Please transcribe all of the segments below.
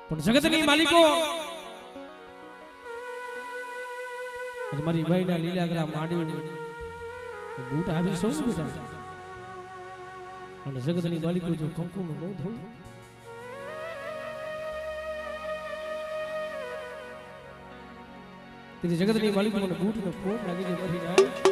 પણ જગતની માલિકો મારી ભાઈના લીલાગરા માંડી બૂટ આવી સૌ બેટા અને જગતની માલિકો જો કંકુનું ન થયું તેથી જગતની માલિકો મને બૂટનો ખોટ લાગી જાય મરી જાય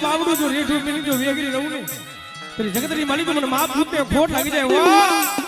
બાવડું જો રેઠું મિનિટ જો વેગરી રહું ને તો જગતની માલિકો મને મા ભૂતને ખોટ લાગી જાય વાહ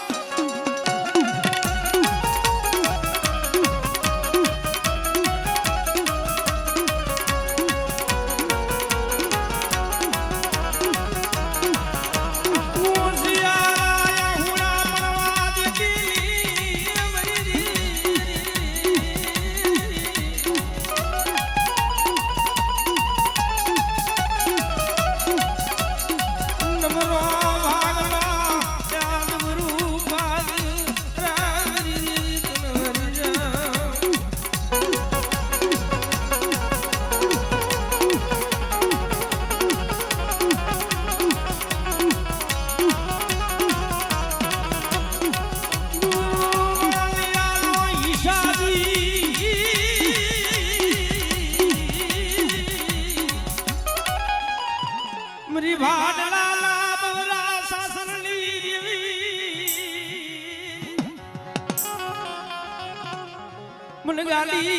मन गाली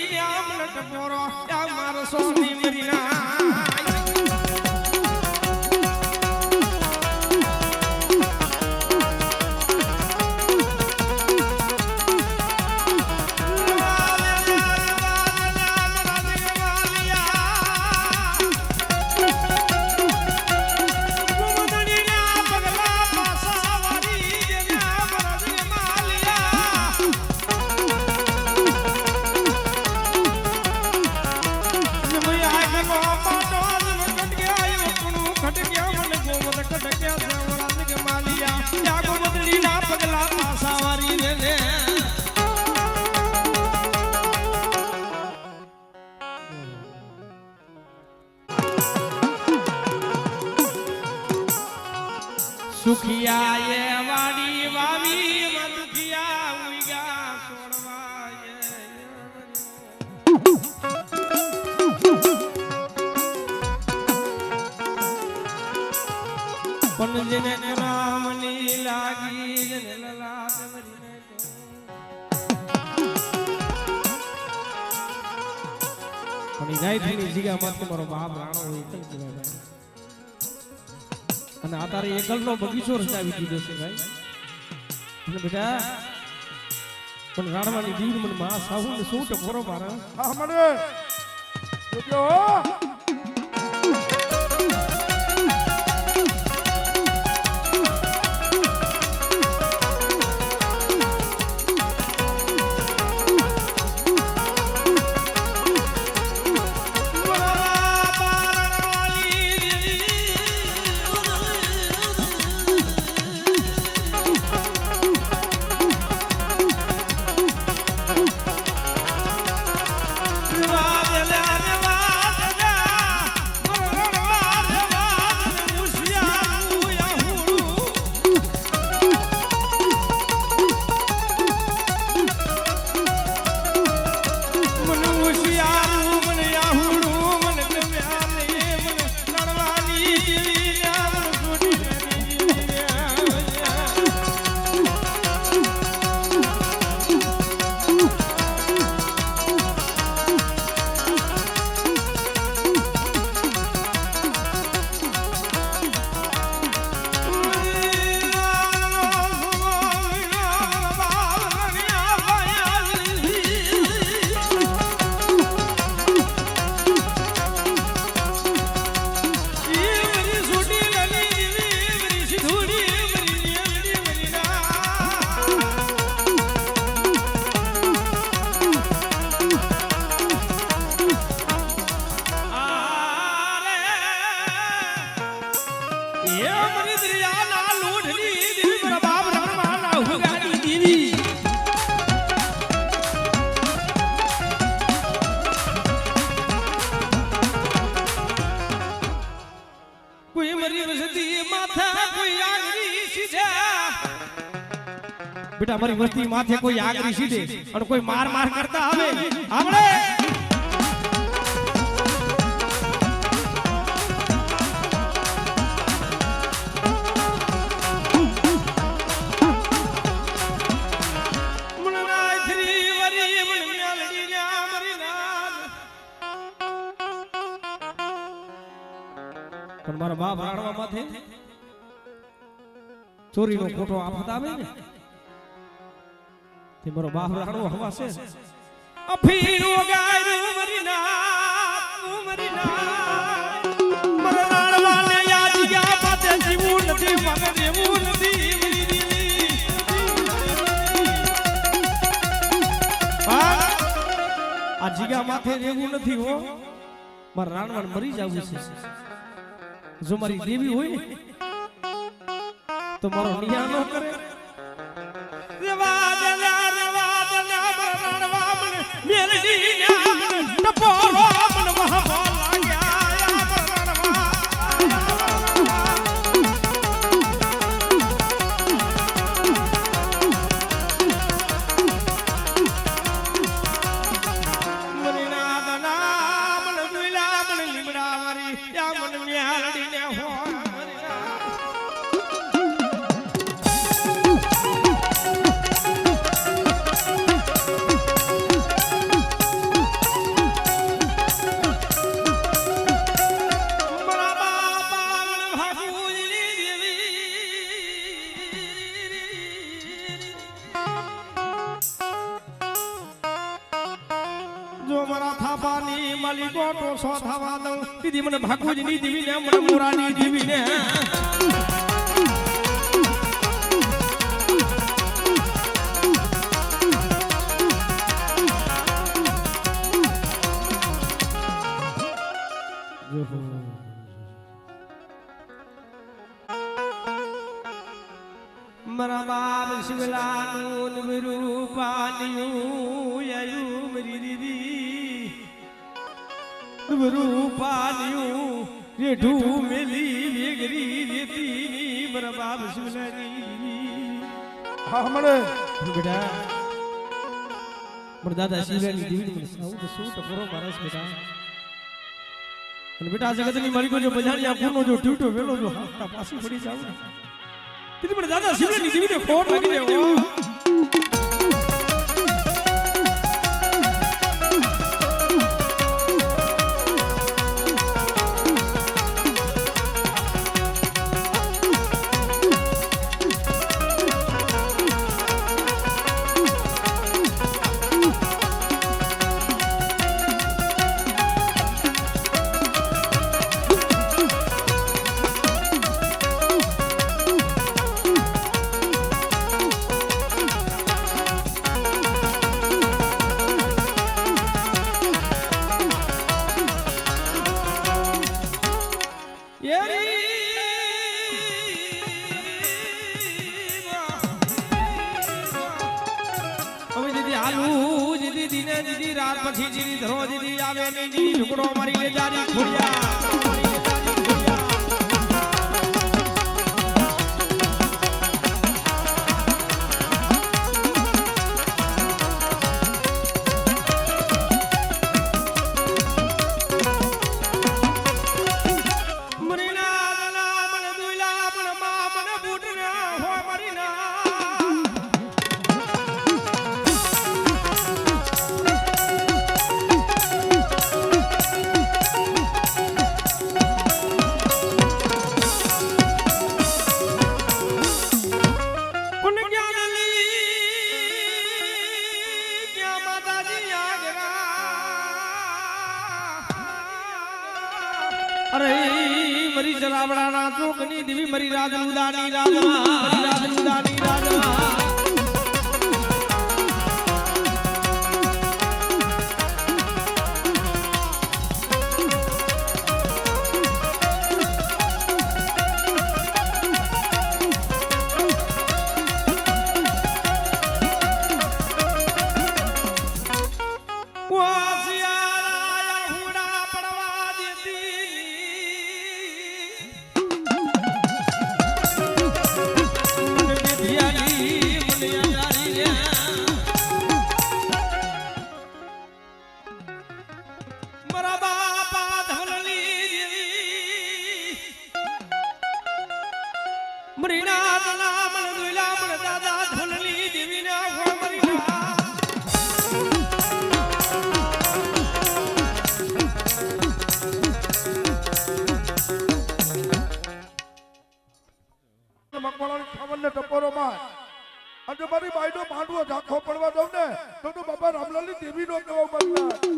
राम लट पोरो या मारो सोनी मरीना सुखिया ये वाड़ी वावी दुखिया उइगा सोड़वा पन जने नाम नी लागी जने ललाट मरीने पण गाय थी जीगा मत मारो बाप राणो होई तल जीवा भाई અને આ તારે એકલનો બગીચો રચાવી દીધો છે ભાઈ અને બેટા પણ રાણવાની દીવ મને માં સાહુ ને શું ટકોરો મારા હા મને જો બેટા મારી વસ્તી માથે કોઈ આગરી સીધે અને કોઈ માર માર કરતા આવે આપણે પણ મારા બાપ રાણવા માથે ચોરીનો ખોટો આફત આવે ને તે મારો બાપ રાણવો હવાશે અફીનો ગાયરો મરીના મારા રાણવાને યાદ ગયા માથે જીવું નથી મને દેવું નથી આ જીગા માથે રહેવું નથી હો મારા રાણવાને મરી જવું છે જો મારી દેવી હોય ને તો મારો નિયા ન કરે રેવા દલા રણવા મને મેલડી ના ટપોરો મન મહા માલિકોટો સો થવા દઉં દીદી મને ભાગુજ ની દીવી ને મને મોરાની દીવી ને મારા બાપ શિવલાનું વિરૂપાનિયું આયુ મારી દીદી રૂપાનિયું રેઢું મેલી વેગરી રેતીની મારા બાપ શિવલાની હા મળે બેટા મારા દાદા શિવલાની દેવી મને સાઉ તો શું ટપરો મારસ બેટા અને બેટા જગતની માલિકો જો બજાણી આ પૂરનો જો ટ્યુટો વેલો જો હાથા પાછી પડી જાવ ને તેથી મને દાદા શિવલાની દેવીને ખોટ લાગી દેવો રાત પછી જીરી ધરો જીરી આવે ને જીરી ઢુકડો મારી લે જારી ખોડિયા અરે મરી જલાવડાના ચોકની દેવી મરી રાજલુદાની રાજમાં Yeah. મારા બાપા ધવલની દેવી મરીના મન દુલા મન દાદા ધવલની દેવીના મરીના મકવાળાની ખાવનને ટપોરો માર અને મારી બાઈનો માંડવો ઝાંખો પડવા દઉં ને તો બાબા રામલાલની દેવીનો કેવો બદલા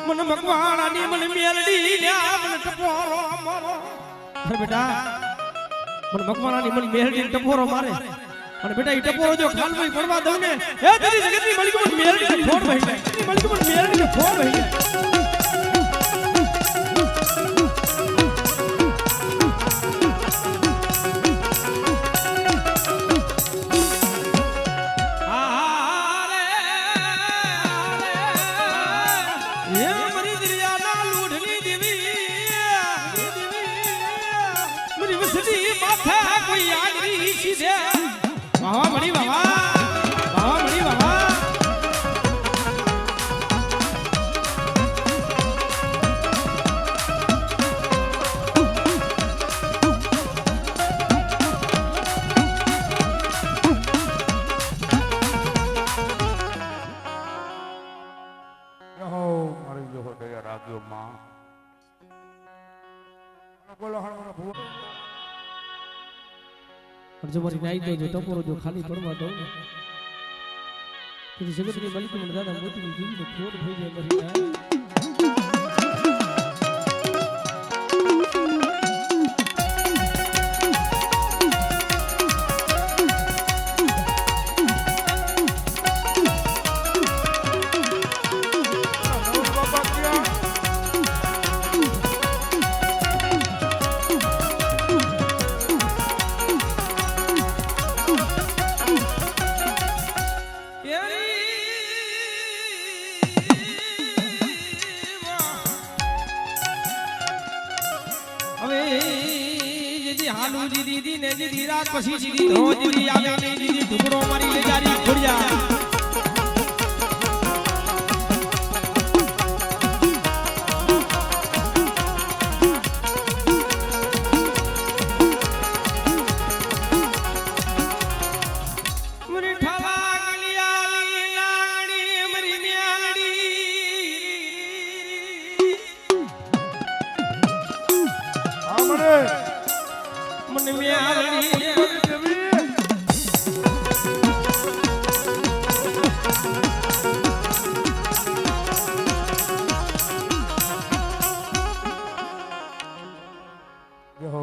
मन मकवाड़ा मन मेलडी मन टपोरो मारो अरे बेटा मन मकवाड़ा मन मेलडी टपोरो मारे अरे बेटा ये टपोरो जो खाल में पड़वा दो ने ए तेरी जगत में मलिक मन मेलडी फोड़ भई गई मलिक मन मेलडी फोड़ भई गई बाबा बड़ी बाबा बाबा बड़ी बाबा हो मारी जो हो गया रागियो मां બોલો હણવાનો ભૂવો और जो मारी नाई दो जो टपोरो जो खाली पड़वा दो तेरी जगत की मलिक मन दादा मोती की जीव तो फोड़ भई गई मरी ना हालू जी दीदी ने जी रात पसी जी धो जी आवे ने जी टुकड़ो मारी ले जारी खुड़िया मरी ठवा गलियाली लांगड़ी मरी न्याड़ी આમરે मन म्याली દેવી हो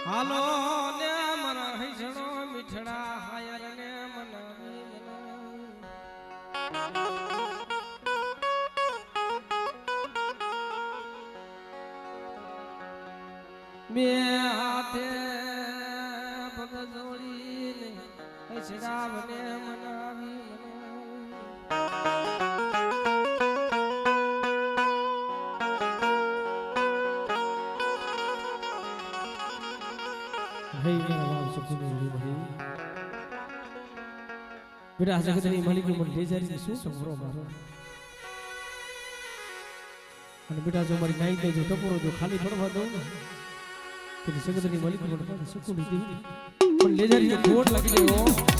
हालो ने मन हसणो मिठड़ा हायर ने मनावी બે હાથે પગ જોડીને હસડાવને મનાવી ભાઈ મેરા બાપ સપને લી ભાઈ બેટા જગતની માલિક મન લે જારી શું સંભરો મારો અને બેટા જો મારી નાઈ દે જો ટપોરો જો ખાલી પડવા દઉં ને तेरी जगतनी मालिक मन का सुकून दी पर ले जा रही कोट लगी ले हो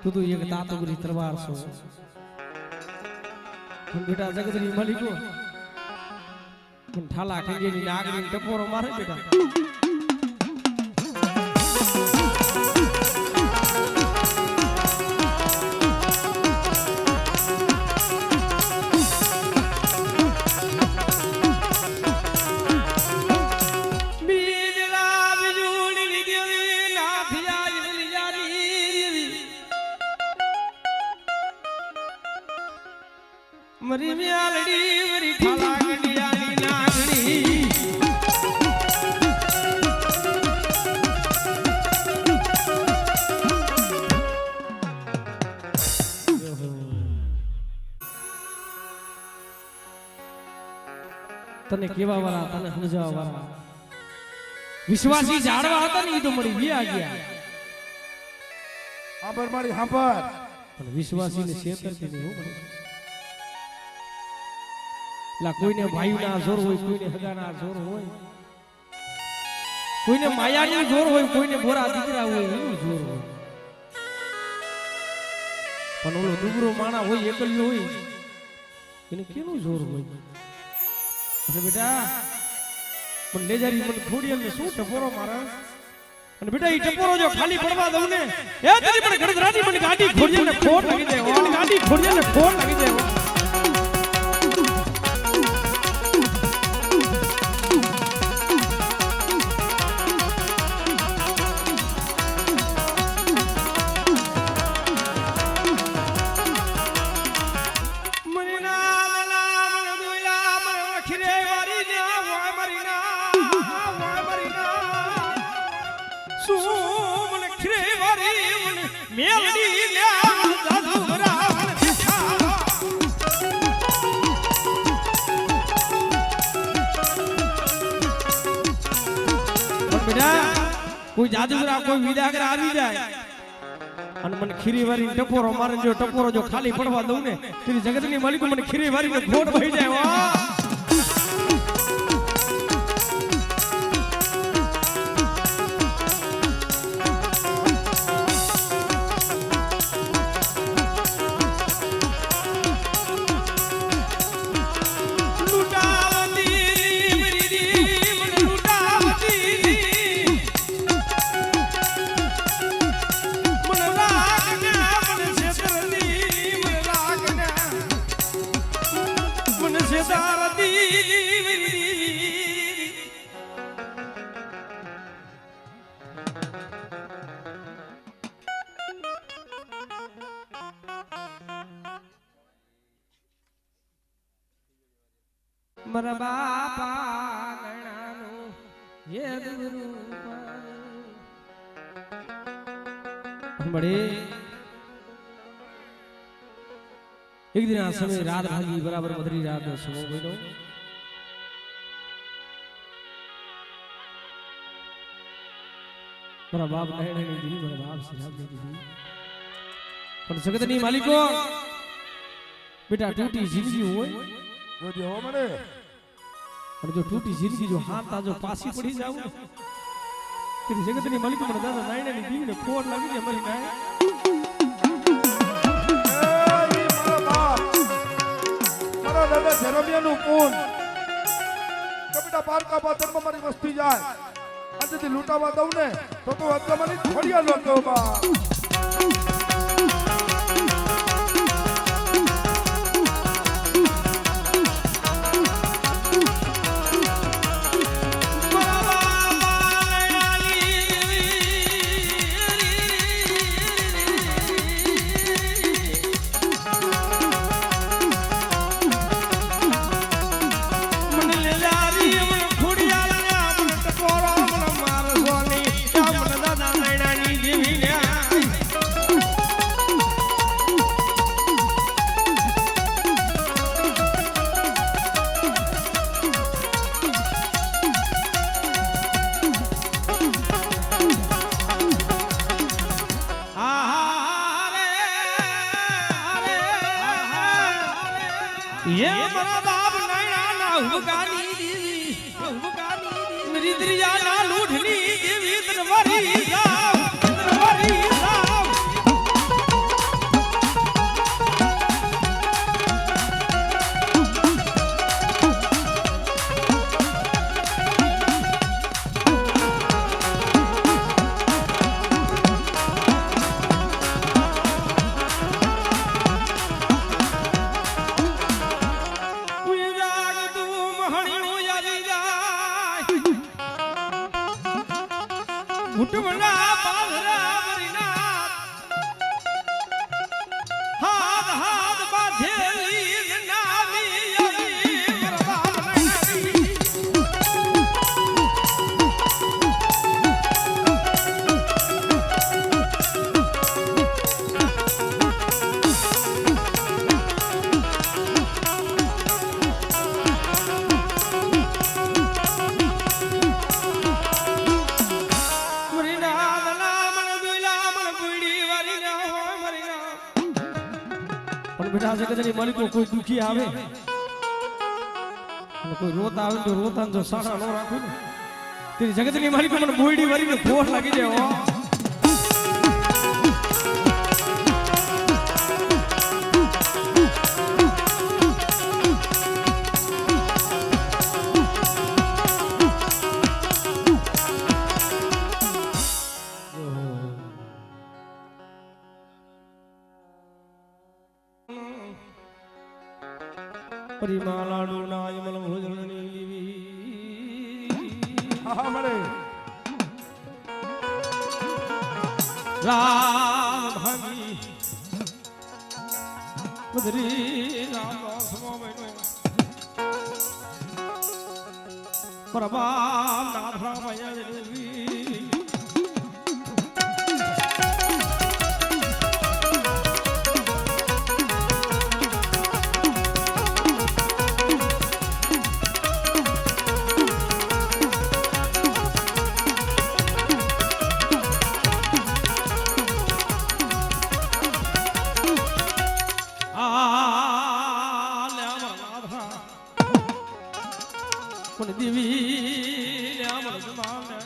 તું તો એક તાતગરી તલવાર છો પણ બેટા જગતની માલિકો પણ ઠાલા ખંગેની નાગની ટપોરો મારે બેટા મરી મ્યાલડી મરી ઠાલા ગંડિયાની નાગણી તને કેવા વાળા તને સમજાવવા વાળા વિશ્વાસી જાડવા હતા ને એ તો મળી ગયા હાંભર મારી હાંભર પણ વિશ્વાસીને છેતરતી નહીં હો મળી લા કોઈને ભાઈના જોર હોય કોઈને હગાના જોર હોય કોઈને માયાની જોર હોય કોઈને ગોરા દીકરા હોય એનું જોર હોય પણ ઓલો દુબરો માણા હોય એકલ્યો હોય એને કેનું જોર હોય અરે બેટા પણ લેજારી મને થોડી ને શું ટપોરો મારા અને બેટા ઈ ટપોરો જો ખાલી પડવા દઉં ને એ તારી પણ ગડદરાની મને ગાડી ખોડીએ ને ખોટ લાગી જાય ગાડી ખોડીએ ને ખોટ લાગી જાય કોઈ જાદુગરા કોઈ વિદાગરા આવી જાય અને મને ખીરી વારી ટપોરો મારે જો ટપોરો જો ખાલી પડવા દઉં ને તેની જગતની માલિકો મને ખીરી વારી ઘોડ વહી જાય વાહ મારા બાપા ગણાનું હે મળે એક દિન આ સમય રાત ભાગી બરાબર મધરી રાત નો સમય બન્યો મારા બાપ નાયણી દીધી મારા બાપ સિરાજ દીધી પણ જગતની માલિકો બેટા તૂટી જિંદગી હોય જોજો હો મને અને જો તૂટી જિંદગી જો હાથા જો પાછી પડી જાવ કે જગતની માલિકો મને દાદા નાયણી દીવીને ખોટ લાગી જાય મરી નાય મારા દાદા જરમિયાનું પૂન કપડા પારકા પાતરમાં મારી વસ્તી જાય આજથી લૂંટાવા દઉં ને તો અત્યારે થોડિયા લોકો બા ये मरा बाप नैना ना हुगानी मेरी दरिया ना लूटनी देवी दरबारी साहब ઘૂંટમના પાલરા મરીના હાથ હાથ બાંધેલી નામી આવી પરવાનગી બેટા જગતની માલિકો કોઈ દુખી આવે અને કોઈ રોતા આવે તો રોતા જો સાડા નો રાખું ને તેની જગતની માલિકો મને બોયડી વરીને ખોટ લાગી જાય હો પરિમાલાડુ નાય મલ ભોજનની હા મળે રામ ભાગી બદરી રામ સમો બેનો પરમામ નાથ રામ દેવી દેવી અમર જમાને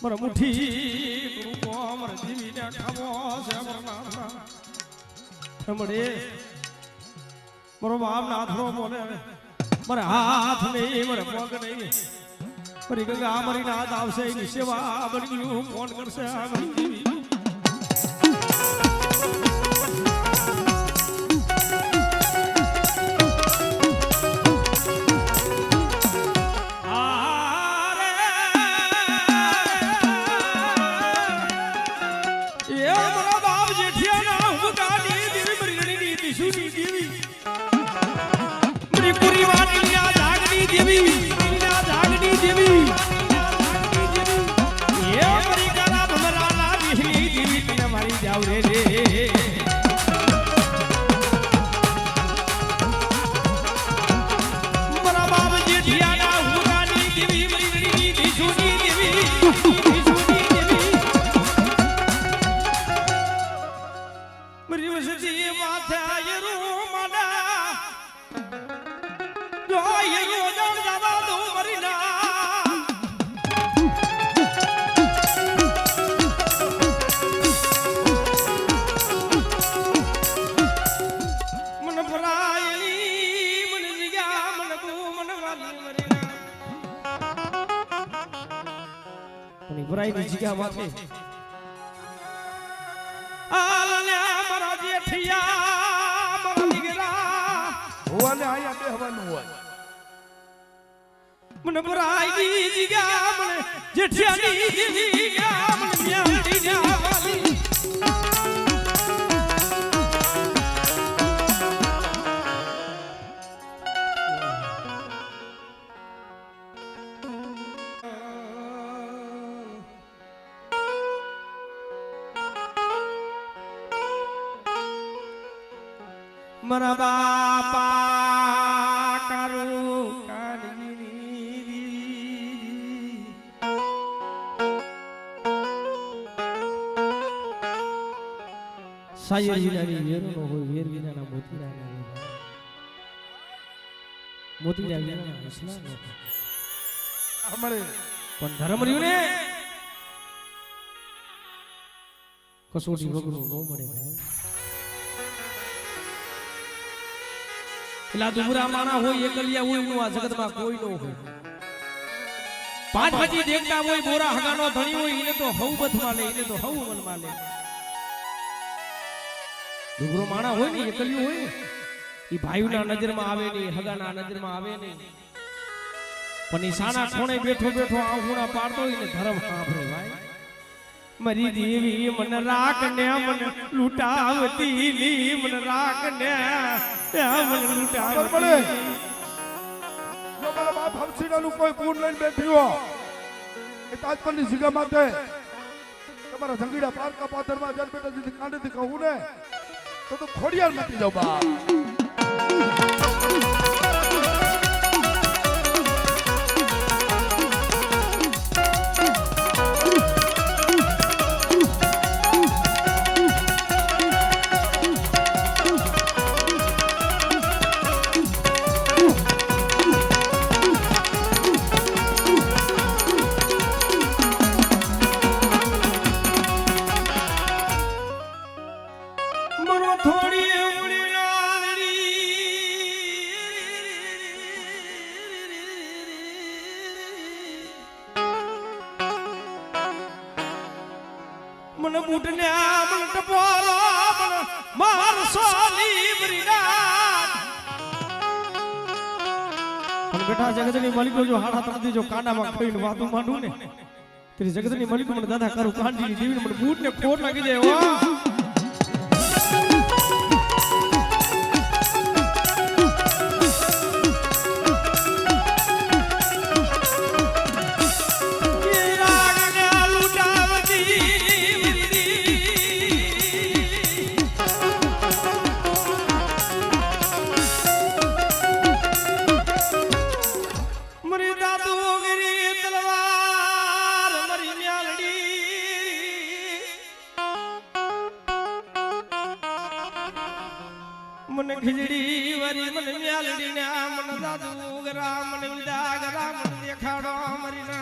મર મુઠી ગુરુ અમર દેવી ને ખાવો છે અમર નાથા હમડે મરો બાપ નાથરો બોલે મર હાથ નહીં મર પગ નહીં મરી ગંગા મરી નાથ આવશે એની સેવા બન્યું કોણ કરશે આ દેવી ભરાઈની જગ્યા માથે આલ્યા મારા જેઠિયા મારા દીકરા હોવાને આયા બે હવાનું હોય મને ભરાઈની જગ્યા મને જેઠિયાની જગ્યા મને મ્યાડી ના વાલી મરા બાપા કારું કાની સાયર વિનાની વેરો નો હોય વેર વિનાના મોતીડા ના હોય મોતીડા વિનાના હસલા નો મળે પણ ધર્મ રહ્યું ને કસોટી વગરનું ન મળે ભાઈ પેલા દુબરા માણા હોય એકલિયા હોય નું આ જગતમાં કોઈ ન હોય પાંચ પછી દેખતા હોય બોરા હગાનો ધણી હોય એને તો હવ બથમાં લે એને તો હવ મનમાં લે દુબરો માણા હોય ને એકલિયું હોય ને એ ભાઈઓના નજરમાં આવે નહીં હગાના નજરમાં આવે નહીં પણ ઈ સાના ખૂણે બેઠો બેઠો આહુણા પાડતો હોય ને ધર્મ સાંભળે ભાઈ મરી દેવી મન રાખ ને મન લૂંટાવતી ની મન રાખ ને મન લૂંટાવતી જો મારા બાપ હમસીનાનું કોઈ પૂન લઈને બેઠી હો એ તાજપલની જગ્યા માટે તમારા જંગીડા પારકા પાથરમાં જન બેટા દીધી કાંડેથી કહું ને તો ખોડિયાર મટી જાવ બાપ मन बूटने मन टपोरो मन मार सोली बरिनाथ पण बेटा जगतनी मालिक जो हाड़ा तादी जो कांडा में खोईन वातू मांडू ने तेरी जगतनी मालिक मन दादा करू कांडी नी देवी मन बूट ने खोट लागी जाए ओ मन खिजड़ी वरी मन म्यालड़ी ने मन दादू गरा मन विदा गरा मन देखाड़ो मरीना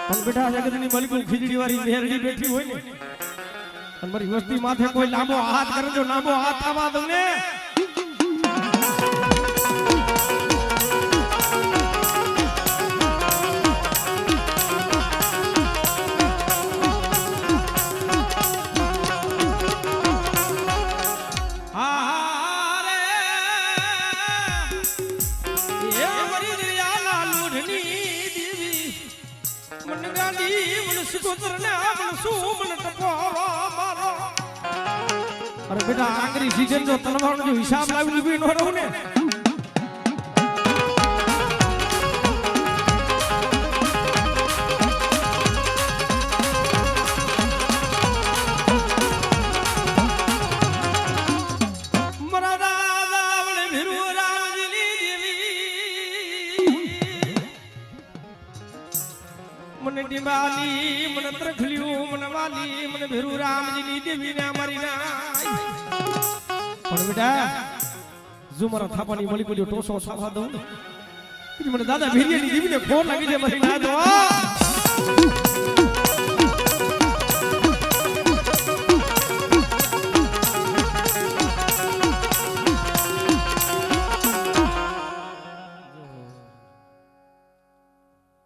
पण बेटा जगतनी मलिक खिजड़ी वाली मेहरड़ी बैठी होय ने अन मारी वस्ती माथे कोई लांबो हाथ करजो लांबो हाथ आवा दो ने अरे बेटा आखिरी सीजन जो तलवार जो हिसाब लावी भी न रहू ने मरा दादा वणे भिरु रामजी देवी मन डिंबाली मन तरखलियो मन वाली मन भिरु रामजी देवी ने मारी ना पण बेटा जो मारा थापानी मलिक जो टोसो साफा दो कि મને દાદા ભેરિયાની દીવીને ફોન લાગી છે મારી ના દો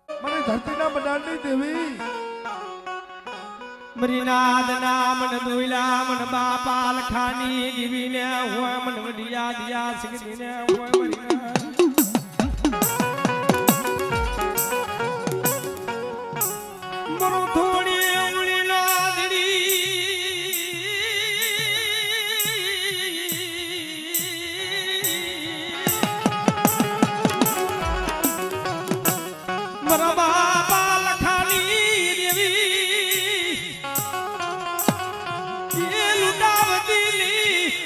મને ધરતીના બનાડની દેવી मरीनाद नामन दुइला मन बापा लखानी दिवीने हुआ मन वडिया दिया सिगदीने हुआ मरीना मरो थोड़ी उंगली लादड़ी मरा बापा लखानी देवी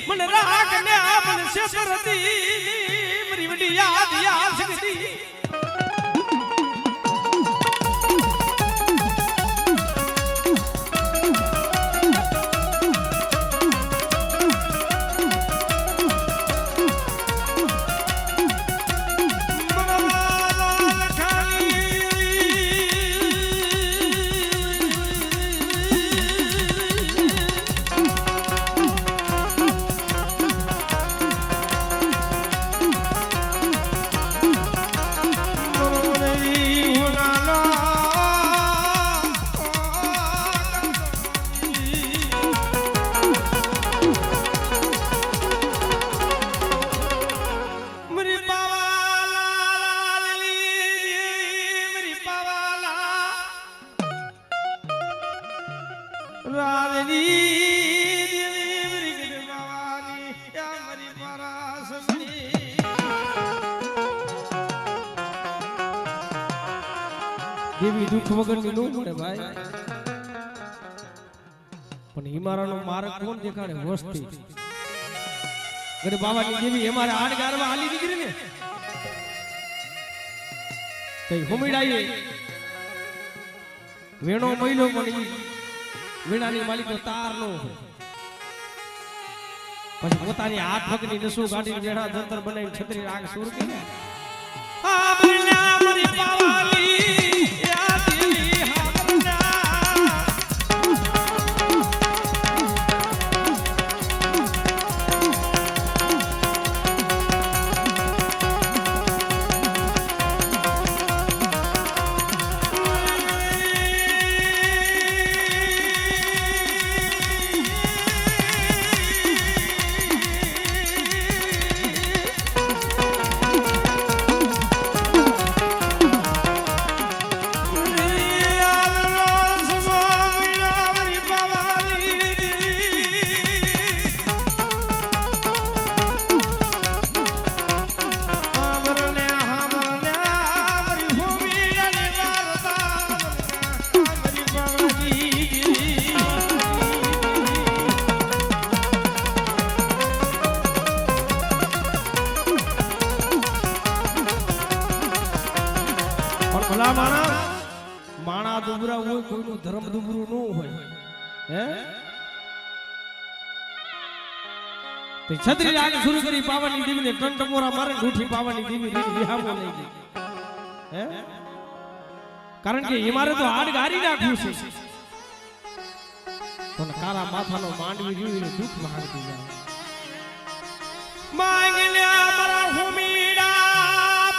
मन राग ने मन शेषरती मरी वडी याद याद सकती રાધની દેવી મરી બાવાની યા મરી પરાસમની દેવી દુઃખ વગરની નો મળે ભાઈ પણ હિમારાનો માર્ગ કોણ દેખાડે વસ્તી ગરે બાવાની દેવી અમારે આડ ગારવા હાલી નીકળી ને તઈ હુમીડાઈએ વેણો મહિલો પણ ઈ વેણાની માલિકો તાર નો હોય પછી પોતાની હાથ પગની નસુ ગાડીને વેણા જંતર બનાવીને છત્રી રાગ સુર કે આ બિના મરી પાવાલી યા દેવી હામરના માણા દુબરા હોય કોઈનું ધર્મ દુબરું ન હોય હે તે છત્રી રાગ શરૂ કરી પાવાની દેવીને ટંટમોરા મારે ઢૂઠી પાવાની દેવી વિહામો લઈ ગઈ હે કારણ કે અમારે તો હાડ ગારી નાખ્યું છે પણ કારા માથાનો માંડવી જોઈને દુઃખ માંગતી જાય માંગલ્યા મારા હુમીડા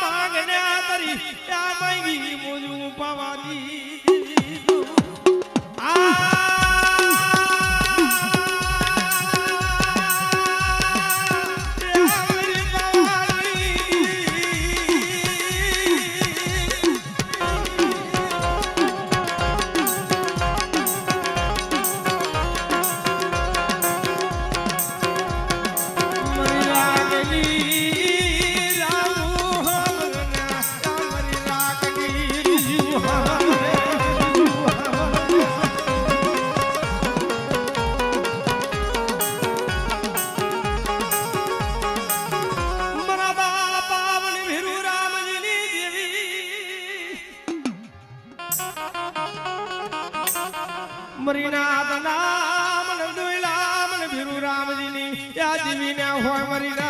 માંગલ્યા તરી આ માંગી મોજું પાવાની મરીના નામ દુઈલા મન ભીરુ રામજીની યા દેવી ના હોય મરીના